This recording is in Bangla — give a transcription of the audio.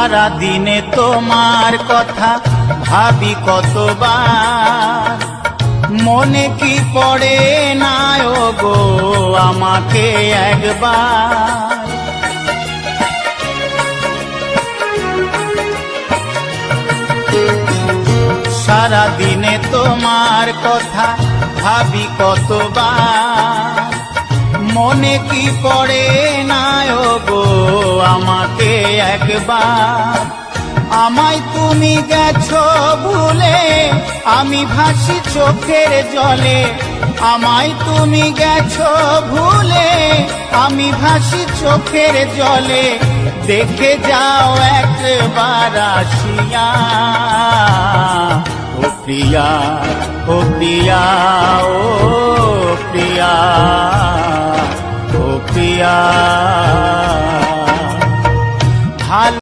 সারা দিনে তোমার কথা ভাবি কতবার, মনে কি পড়ে না গো আমাকে একবার। সারা দিনে তোমার কথা ভাবি কতবার, মনে কি পড়ে না গো আমাকে একবার। আমায় তুমি গেছো ভুলে, আমি ভাসি চোখের জলে। আমায় তুমি গেছো ভুলে, আমি ভাসি চোখের জলে। দেখে যাও একবার আসিয়া, ও প্রিয়া, ও প্রিয়া, ও প্রিয়া, ও প্রিয়া।